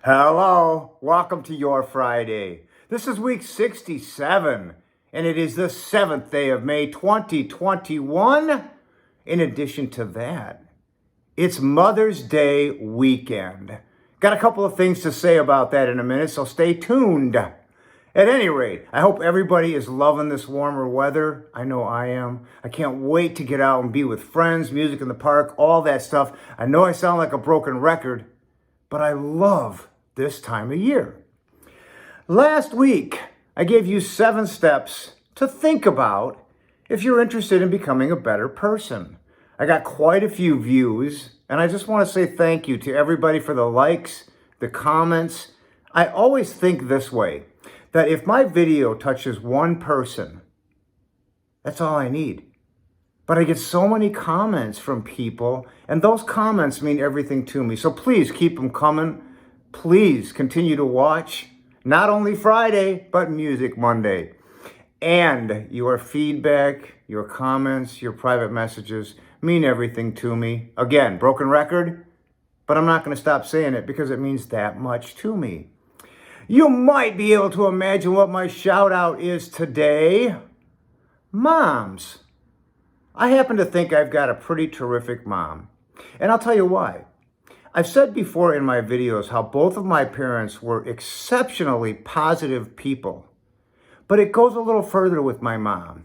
Hello, welcome to your Friday. This is week 67, and it is the 7th day of May 2021. In addition to that, it's Mother's Day weekend. Got a couple of things to say about that in a minute, so stay tuned. At any rate, I hope everybody is loving this warmer weather. I know I am. I can't wait to get out and be with friends, music in the park, all that stuff. I know I sound like a broken record, but I love this time of year. Last week, I gave you 7 steps to think about if you're interested in becoming a better person. I got quite a few views, and I just want to say thank you to everybody for the likes, the comments. I always think this way, that if my video touches one person, that's all I need. But I get so many comments from people, and those comments mean everything to me. So please keep them coming. Please continue to watch, not only Friday, but Music Monday. And your feedback, your comments, your private messages mean everything to me. Again, broken record, but I'm not going to stop saying it because it means that much to me. You might be able to imagine what my shout out is today. Moms. I happen to think I've got a pretty terrific mom. And I'll tell you why. I've said before in my videos how both of my parents were exceptionally positive people. But it goes a little further with my mom.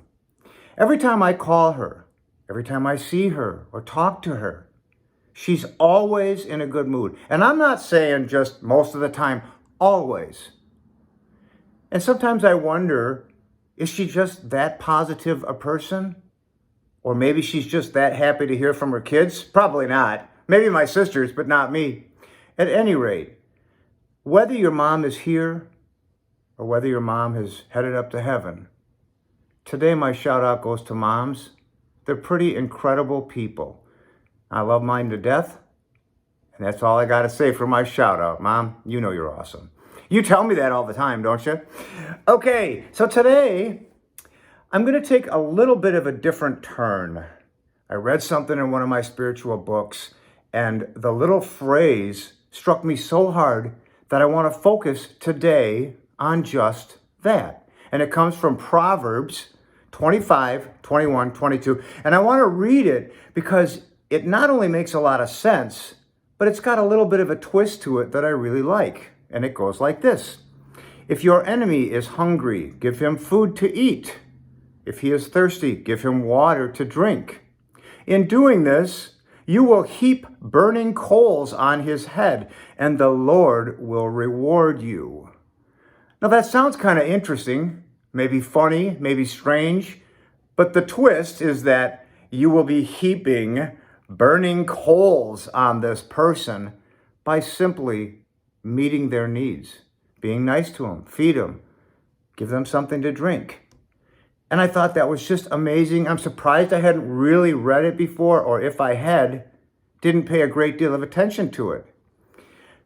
Every time I call her, every time I see her or talk to her, she's always in a good mood. And I'm not saying just most of the time, always. And sometimes I wonder, is she just that positive a person? Or maybe she's just that happy to hear from her kids? Probably not. Maybe my sisters, but not me. At any rate, whether your mom is here or whether your mom has headed up to heaven, today my shout out goes to moms. They're pretty incredible people. I love mine to death. And that's all I got to say for my shout out. Mom, you know you're awesome. You tell me that all the time, don't you? Okay, so today I'm going to take a little bit of a different turn. I read something in one of my spiritual books, and the little phrase struck me so hard that I want to focus today on just that. And it comes from Proverbs 25, 21, 22. And I want to read it because it not only makes a lot of sense, but it's got a little bit of a twist to it that I really like. And it goes like this. If your enemy is hungry, give him food to eat. If he is thirsty, give him water to drink. In doing this, you will heap burning coals on his head, and the Lord will reward you. Now that sounds kind of interesting, maybe funny, maybe strange, but the twist is that you will be heaping burning coals on this person by simply meeting their needs, being nice to them, feed them, give them something to drink. And I thought that was just amazing. I'm surprised I hadn't really read it before, or if I had, didn't pay a great deal of attention to it.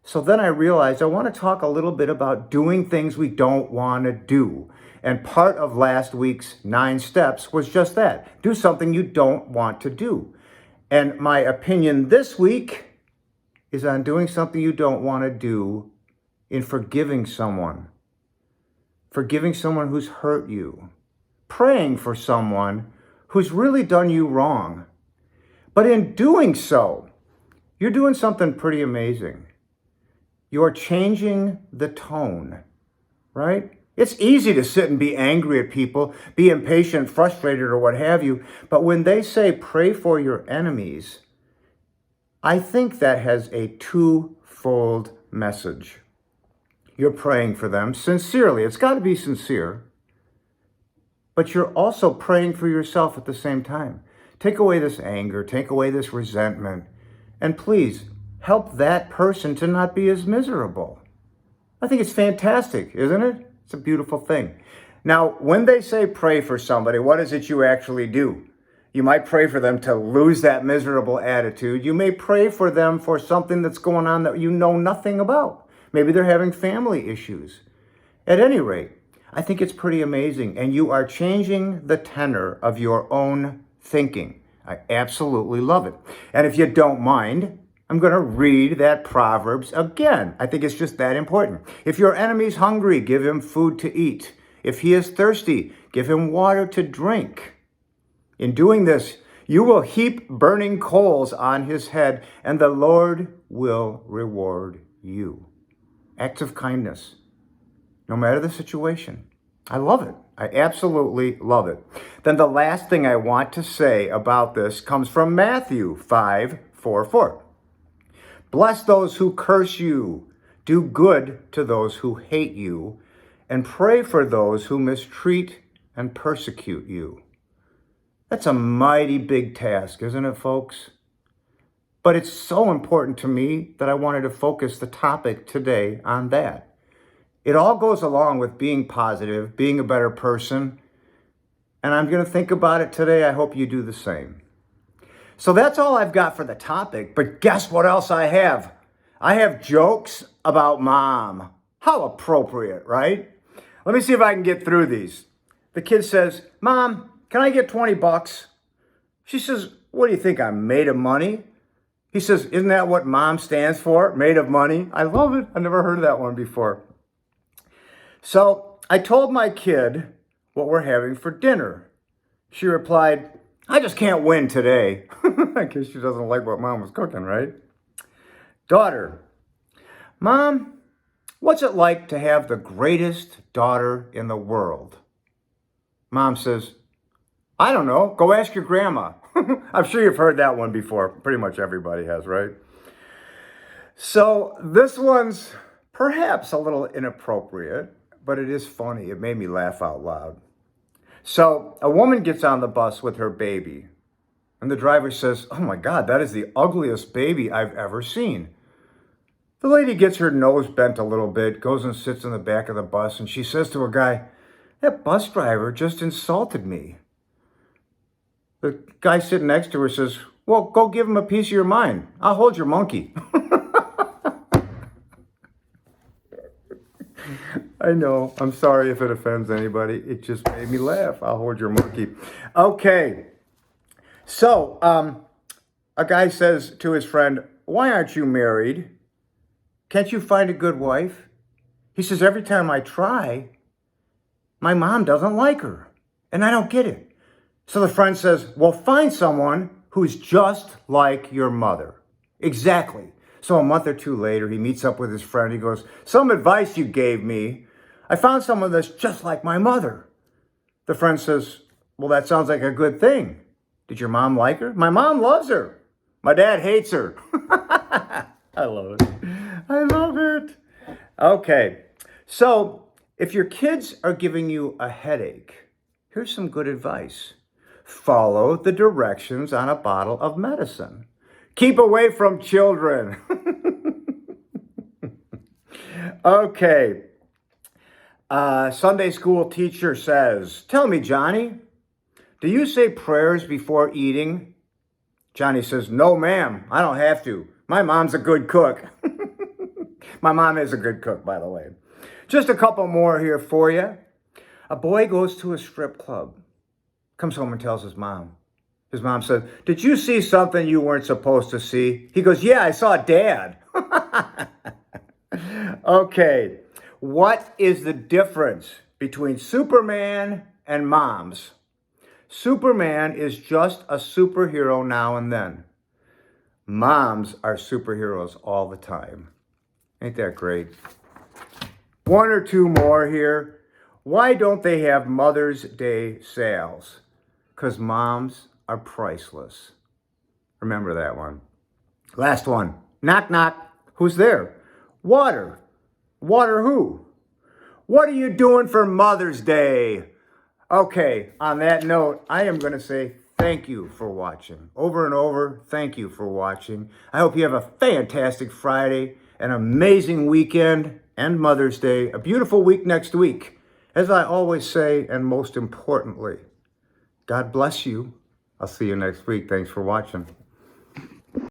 So then I realized I want to talk a little bit about doing things we don't want to do. And part of last week's 9 steps was just that. Do something you don't want to do. And my opinion this week is on doing something you don't want to do in forgiving someone. Forgiving someone who's hurt you. Praying for someone who's really done you wrong. But in doing so, you're doing something pretty amazing. You're changing the tone, right? It's easy to sit and be angry at people, be impatient, frustrated, or what have you. But when they say pray for your enemies, I think that has a twofold message. You're praying for them sincerely. It's got to be sincere. But you're also praying for yourself at the same time. Take away this anger, take away this resentment, and please help that person to not be as miserable. I think it's fantastic, isn't it? It's a beautiful thing. Now, when they say pray for somebody, what is it you actually do? You might pray for them to lose that miserable attitude. You may pray for them for something that's going on that you know nothing about. Maybe they're having family issues. At any rate, I think it's pretty amazing, and you are changing the tenor of your own thinking. I absolutely love it. And if you don't mind, I'm going to read that Proverbs again. I think it's just that important. If your enemy's hungry, give him food to eat. If he is thirsty, give him water to drink. In doing this, you will heap burning coals on his head, and the Lord will reward you. Acts of kindness, no matter the situation. I love it. I absolutely love it. Then the last thing I want to say about this comes from Matthew 5:4. Bless those who curse you, do good to those who hate you, and pray for those who mistreat and persecute you. That's a mighty big task, isn't it, folks? But it's so important to me that I wanted to focus the topic today on that. It all goes along with being positive, being a better person, and I'm going to think about it today. I hope you do the same. So that's all I've got for the topic, but guess what else I have? I have jokes about mom. How appropriate, right? Let me see if I can get through these. The kid says, Mom, can I get $20? She says, what do you think, I'm made of money? He says, isn't that what mom stands for? Made of money? I love it. I've never heard of that one before. So I told my kid what we're having for dinner. She replied, I just can't win today. I guess she doesn't like what mom was cooking, right? Daughter, Mom, what's it like to have the greatest daughter in the world? Mom says, I don't know. Go ask your grandma. I'm sure you've heard that one before. Pretty much everybody has, right? So this one's perhaps a little inappropriate, but it is funny. It made me laugh out loud. So a woman gets on the bus with her baby, and the driver says, oh my God, that is the ugliest baby I've ever seen. The lady gets her nose bent a little bit, goes and sits in the back of the bus, and she says to a guy, that bus driver just insulted me. The guy sitting next to her says, well, go give him a piece of your mind. I'll hold your monkey. I know. I'm sorry if it offends anybody. It just made me laugh. I'll hold your monkey. Okay. So, a guy says to his friend, why aren't you married? Can't you find a good wife? He says, every time I try, my mom doesn't like her, and I don't get it. So the friend says, well, find someone who's just like your mother. Exactly. So a month or two later, he meets up with his friend. He goes, some advice you gave me. I found someone that's just like my mother. The friend says, well, that sounds like a good thing. Did your mom like her? My mom loves her. My dad hates her. I love it. I love it. Okay. So if your kids are giving you a headache, here's some good advice. Follow the directions on a bottle of medicine. Keep away from children. Okay. Sunday school teacher says, tell me, Johnny, do you say prayers before eating? Johnny says, no, ma'am, I don't have to. My mom's a good cook. My mom is a good cook, by the way. Just a couple more here for you. A boy goes to a strip club, comes home and tells his mom. His mom says, did you see something you weren't supposed to see? He goes, yeah, I saw Dad. Okay, what is the difference between Superman and moms? Superman is just a superhero now and then. Moms are superheroes all the time. Ain't that great? One or two more here. Why don't they have Mother's Day sales? Because moms are priceless. Remember that one. Last one. Knock, knock. Who's there? Water. Water who? What are you doing for Mother's Day? Okay, on that note, I am going to say thank you for watching. Over and over, thank you for watching. I hope you have a fantastic Friday, an amazing weekend, and Mother's Day, a beautiful week next week. As I always say, and most importantly, God bless you. I'll see you next week. Thanks for watching.